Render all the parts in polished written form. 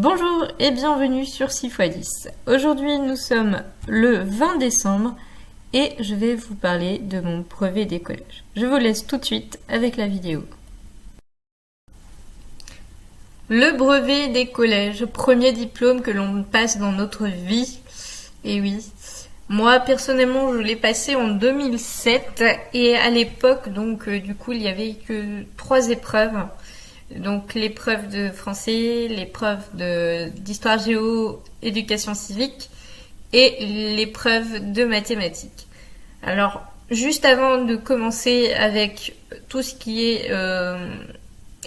Bonjour et bienvenue sur 6x10. Aujourd'hui nous sommes le 20 décembre et je vais vous parler de mon brevet des collèges. Je vous laisse tout de suite avec la vidéo. Le brevet des collèges, premier diplôme que l'on passe dans notre vie. Et oui, moi personnellement je l'ai passé en 2007 et à l'époque du coup il y avait que 3 épreuves. Donc l'épreuve de français, l'épreuve d'histoire géo, éducation civique et l'épreuve de mathématiques. Alors juste avant de commencer avec tout ce qui est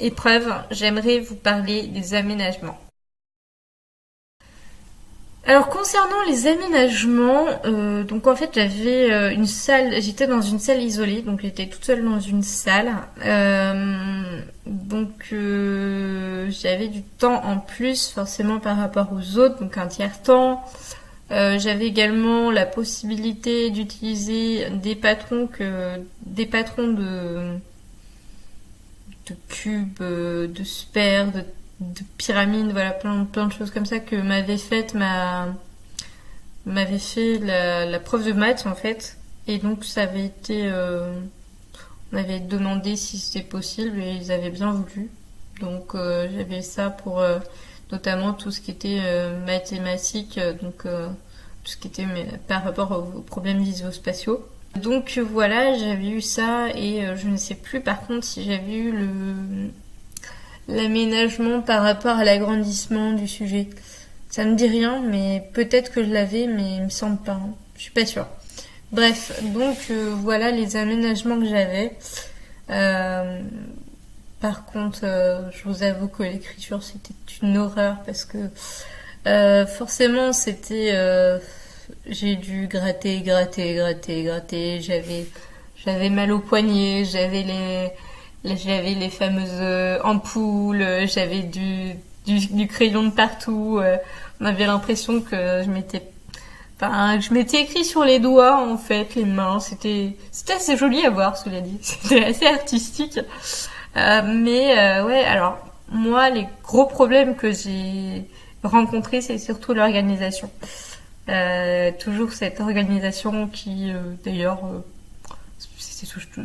épreuve, j'aimerais vous parler des aménagements. Alors concernant les aménagements, donc en fait j'avais une salle, j'étais dans une salle isolée, donc j'étais toute seule dans une salle, j'avais du temps en plus forcément par rapport aux autres, donc un tiers-temps. J'avais également la possibilité d'utiliser des patrons de cubes, de sphères, de pyramides, voilà, plein de choses comme ça que m'avait fait la prof de maths en fait. Et donc ça avait été, on avait demandé si c'était possible et ils avaient bien voulu. Donc j'avais ça pour notamment tout ce qui était mathématiques, tout ce qui était par rapport aux problèmes visuospatiaux. Donc voilà, j'avais eu ça et je ne sais plus par contre si j'avais eu l'aménagement par rapport à l'agrandissement du sujet. Ça me dit rien, mais peut-être que je l'avais, mais il me semble pas. Hein. Je suis pas sûre. Bref, donc voilà les aménagements que j'avais. Par contre, je vous avoue que l'écriture c'était une horreur parce que forcément c'était j'ai dû gratter, j'avais mal au poignet, j'avais les fameuses ampoules, j'avais du crayon de partout. On avait l'impression que je m'étais écrit sur les doigts en fait, les mains. C'était assez joli à voir, cela dit. C'était assez artistique. Ouais, alors moi les gros problèmes que j'ai rencontrés, c'est surtout l'organisation. Toujours cette organisation qui, d'ailleurs,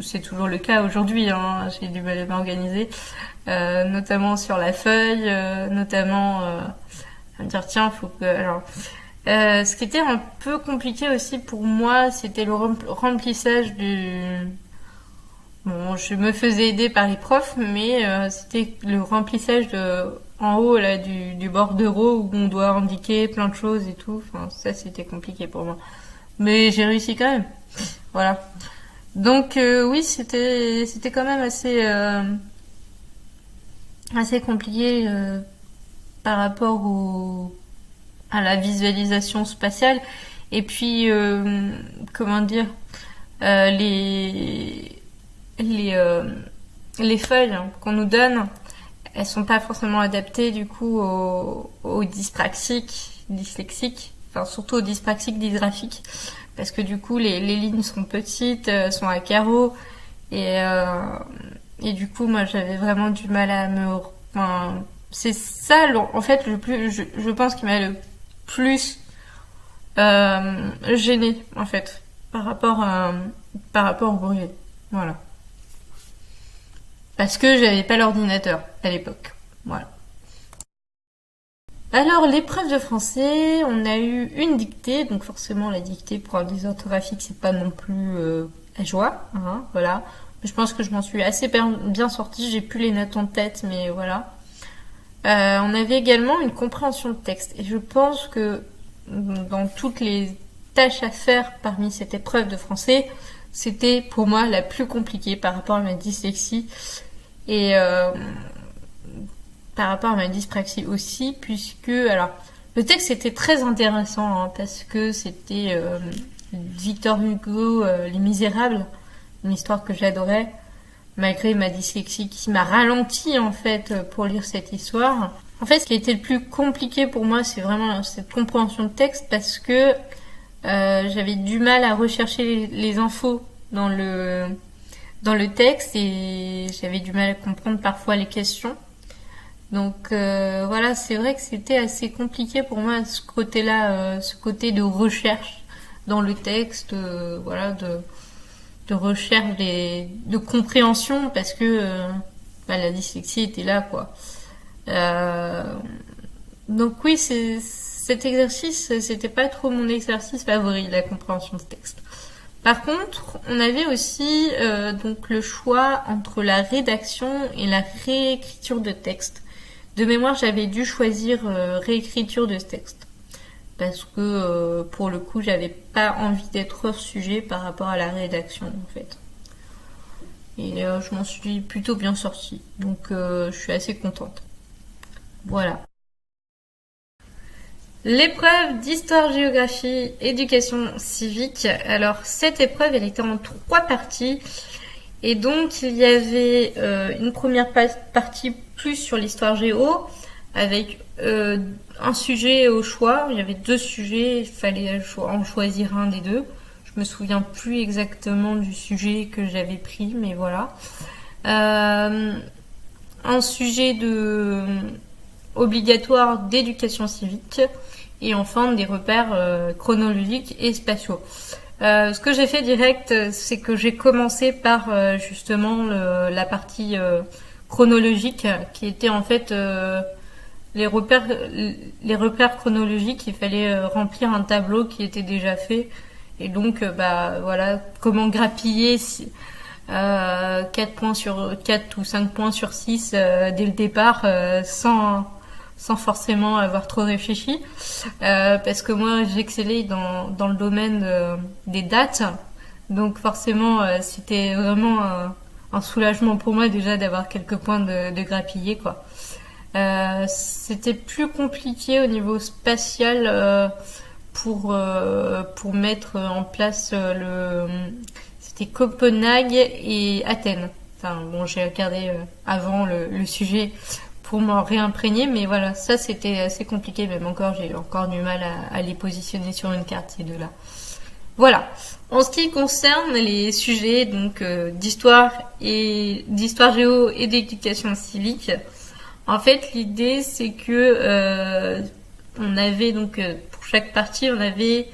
c'est toujours le cas aujourd'hui. Hein, j'ai du mal à m'organiser, notamment sur la feuille, notamment à me dire tiens, faut que. Alors, ce qui était un peu compliqué aussi pour moi, c'était le remplissage du. Bon, je me faisais aider par les profs, mais c'était le remplissage en haut là du bordereau où on doit indiquer plein de choses et tout. Enfin, ça c'était compliqué pour moi, mais j'ai réussi quand même. Voilà. Donc oui, c'était quand même assez compliqué par rapport à la visualisation spatiale et puis comment dire les feuilles qu'on nous donne, elles sont pas forcément adaptées du coup aux dyslexiques, enfin surtout aux dyspraxiques dysgraphiques, parce que du coup les lignes sont petites, sont à carreaux et du coup moi j'avais vraiment du mal à enfin, c'est ça en fait je pense qui m'a le plus gêné en fait par rapport au brevet. Voilà. Parce que j'avais pas l'ordinateur à l'époque. Voilà. Alors, l'épreuve de français, on a eu une dictée, donc forcément la dictée pour un dysorthographique, c'est pas non plus à joie, hein, voilà. Je pense que je m'en suis assez bien sortie, j'ai plus les notes en tête, mais voilà. On avait également une compréhension de texte, et je pense que dans toutes les tâches à faire parmi cette épreuve de français, c'était pour moi la plus compliquée par rapport à ma dyslexie et par rapport à ma dyspraxie aussi, puisque alors le texte était très intéressant hein, parce que c'était Victor Hugo, Les Misérables, une histoire que j'adorais malgré ma dyslexie qui m'a ralenti en fait pour lire cette histoire. En fait, ce qui a été le plus compliqué pour moi, c'est vraiment cette compréhension de texte parce que j'avais du mal à rechercher les infos dans le texte et j'avais du mal à comprendre parfois les questions. Donc voilà, c'est vrai que c'était assez compliqué pour moi ce côté-là, ce côté de recherche dans le texte, voilà, de recherche, de compréhension, parce que la dyslexie était là, quoi. Euh, donc oui, cet exercice, c'était pas trop mon exercice favori, la compréhension de texte. Par contre, on avait aussi donc le choix entre la rédaction et la réécriture de texte. De mémoire, j'avais dû choisir réécriture de ce texte parce que pour le coup, j'avais pas envie d'être hors sujet par rapport à la rédaction en fait. Et je m'en suis plutôt bien sortie, donc je suis assez contente. Voilà. L'épreuve d'histoire-géographie, éducation civique. Alors cette épreuve, elle était en 3 parties. Et donc il y avait une première partie plus sur l'histoire géo, avec un sujet au choix. Il y avait 2 sujets, il fallait en choisir un des 2. Je me souviens plus exactement du sujet que j'avais pris, mais voilà. Un sujet obligatoire d'éducation civique et enfin des repères chronologiques et spatiaux. Ce que j'ai fait direct, c'est que j'ai commencé par justement la partie chronologique, qui était en fait les repères chronologiques. Il fallait remplir un tableau qui était déjà fait, et donc voilà comment grappiller 4 points sur 4 ou 5 points sur 6 dès le départ sans forcément avoir trop réfléchi, parce que moi j'excellais dans le domaine des dates, donc forcément c'était vraiment un soulagement pour moi déjà d'avoir quelques points de grappiller, quoi. C'était plus compliqué au niveau spatial pour mettre en place c'était Copenhague et Athènes. Enfin bon, j'ai regardé avant le sujet pour m'en réimprégner, mais voilà, ça c'était assez compliqué, même encore, j'ai encore du mal à les positionner sur une carte, ces deux-là. Voilà. En ce qui concerne les sujets donc d'histoire géo et d'éducation civique, en fait l'idée c'est que on avait donc pour chaque partie on avait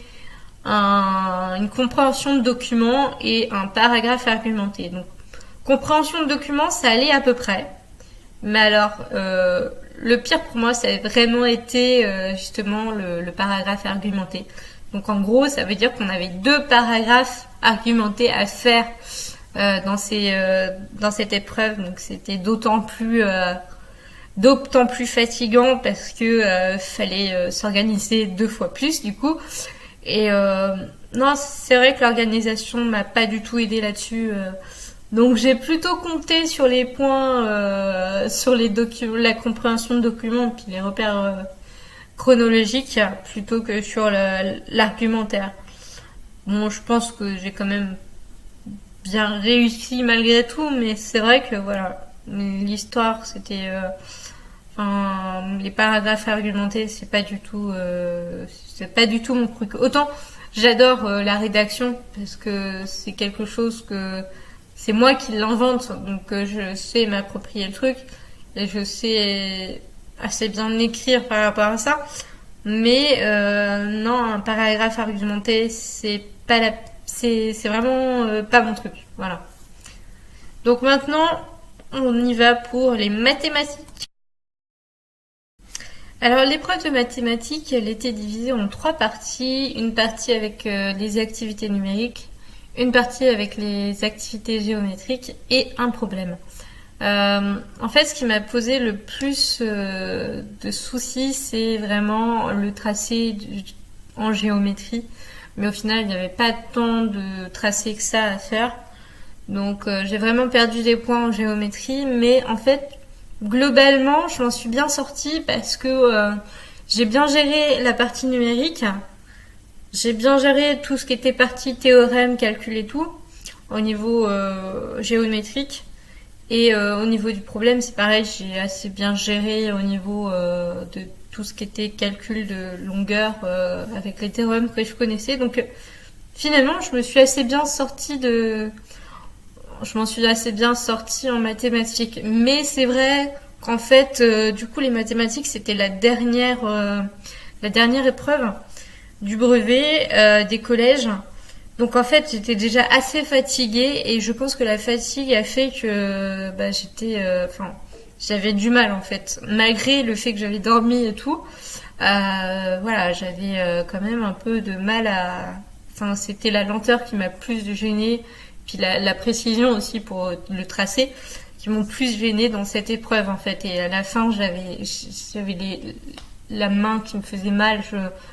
une compréhension de document et un paragraphe argumenté. Donc compréhension de document ça allait à peu près. Mais alors, le pire pour moi, ça a vraiment été justement le paragraphe argumenté. Donc en gros, ça veut dire qu'on avait 2 paragraphes argumentés à faire dans cette épreuve. Donc c'était d'autant plus fatigant parce que fallait s'organiser 2 fois plus du coup. Et non, c'est vrai que l'organisation m'a pas du tout aidé là-dessus. Donc j'ai plutôt compté sur les points, sur la compréhension de documents puis les repères chronologiques plutôt que sur l'argumentaire. Bon, je pense que j'ai quand même bien réussi malgré tout, mais c'est vrai que voilà, l'histoire c'était, les paragraphes argumentés c'est pas du tout mon truc. Autant j'adore la rédaction parce que c'est quelque chose que c'est moi qui l'invente, donc je sais m'approprier le truc et je sais assez bien écrire par rapport à ça. Mais non, un paragraphe argumenté, c'est vraiment pas mon truc. Voilà. Donc maintenant, on y va pour les mathématiques. Alors l'épreuve de mathématiques, elle était divisée en 3 parties. Une partie avec les activités numériques, une partie avec les activités géométriques et un problème. En fait, ce qui m'a posé le plus de soucis, c'est vraiment le tracé en géométrie. Mais au final, il n'y avait pas tant de tracé que ça à faire. Donc j'ai vraiment perdu des points en géométrie. Mais en fait, globalement, je m'en suis bien sortie parce que j'ai bien géré la partie numérique. J'ai bien géré tout ce qui était partie théorème, calcul et tout, au niveau géométrique. Et au niveau du problème, c'est pareil, j'ai assez bien géré au niveau de tout ce qui était calcul de longueur avec les théorèmes que je connaissais. Donc finalement, je m'en suis assez bien sortie en mathématiques. Mais c'est vrai qu'en fait, du coup, les mathématiques, c'était la dernière épreuve du brevet des collèges. Donc en fait, j'étais déjà assez fatiguée et je pense que la fatigue a fait que j'avais du mal en fait, malgré le fait que j'avais dormi et tout. Voilà, j'avais quand même un peu de mal enfin, c'était la lenteur qui m'a plus gênée, puis la précision aussi pour le tracé, qui m'ont plus gênée dans cette épreuve en fait. Et à la fin, j'avais la main qui me faisait mal,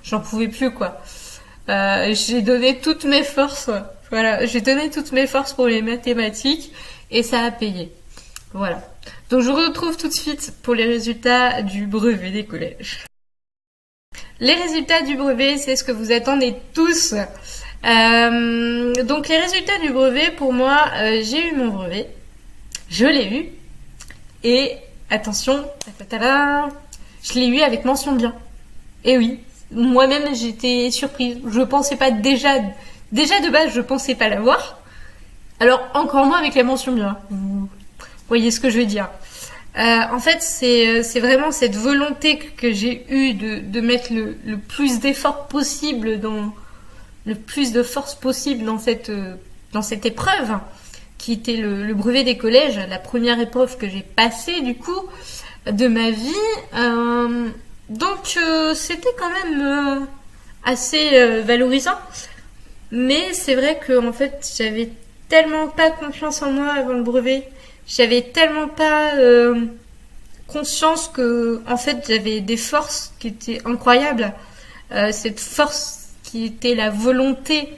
j'en pouvais plus quoi. J'ai donné toutes mes forces. Voilà, j'ai donné toutes mes forces pour les mathématiques et ça a payé. Voilà. Donc je vous retrouve tout de suite pour les résultats du brevet des collèges. Les résultats du brevet, c'est ce que vous attendez tous. Donc les résultats du brevet, pour moi, j'ai eu mon brevet. Je l'ai eu. Et attention, je l'ai eu avec mention bien. Et oui, moi-même j'étais surprise. Je pensais pas déjà de base, je pensais pas l'avoir. Alors encore moins avec la mention bien. Vous voyez ce que je veux dire. En fait, c'est vraiment cette volonté que j'ai eue de mettre le plus d'efforts possible le plus de force possible dans cette épreuve qui était le brevet des collèges, la première épreuve que j'ai passée du coup de ma vie. Donc c'était quand même assez valorisant, mais c'est vrai que en fait j'avais tellement pas confiance en moi avant le brevet, j'avais tellement pas conscience que en fait j'avais des forces qui étaient incroyables, cette force qui était la volonté,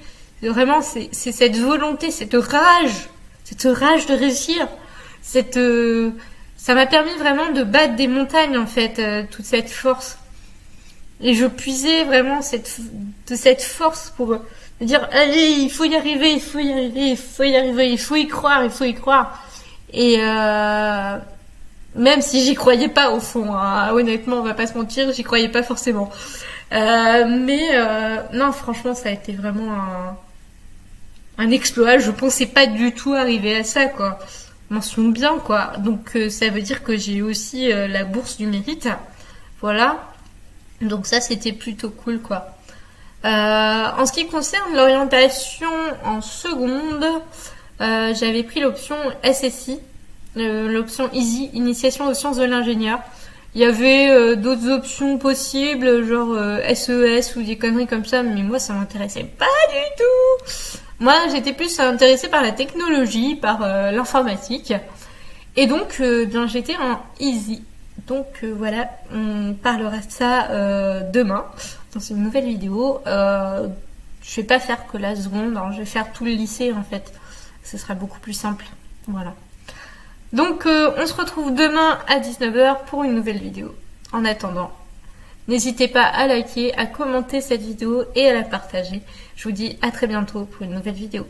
vraiment c'est cette volonté, cette rage de réussir, ça m'a permis vraiment de battre des montagnes en fait, toute cette force. Et je puisais vraiment de cette force pour me dire allez, il faut y arriver, il faut y arriver, il faut y arriver, il faut y croire, il faut y croire. Et même si j'y croyais pas au fond, hein, honnêtement, on va pas se mentir, j'y croyais pas forcément. Non, franchement, ça a été vraiment un exploit. Je pensais pas du tout arriver à ça, quoi. Mention bien, quoi. Donc ça veut dire que j'ai aussi la bourse du mérite. Voilà. Donc ça, c'était plutôt cool, quoi. En ce qui concerne l'orientation en seconde, j'avais pris l'option SSI, l'option Easy, Initiation aux sciences de l'ingénieur. Il y avait d'autres options possibles, genre SES ou des conneries comme ça, mais moi ça m'intéressait pas du tout. Moi j'étais plus intéressée par la technologie, par l'informatique. Et donc bien j'étais en Easy. Donc voilà, on parlera de ça demain dans une nouvelle vidéo. Je vais pas faire que la seconde, hein, je vais faire tout le lycée en fait. Ce sera beaucoup plus simple. Voilà. Donc on se retrouve demain à 19h pour une nouvelle vidéo. En attendant, n'hésitez pas à liker, à commenter cette vidéo et à la partager. Je vous dis à très bientôt pour une nouvelle vidéo.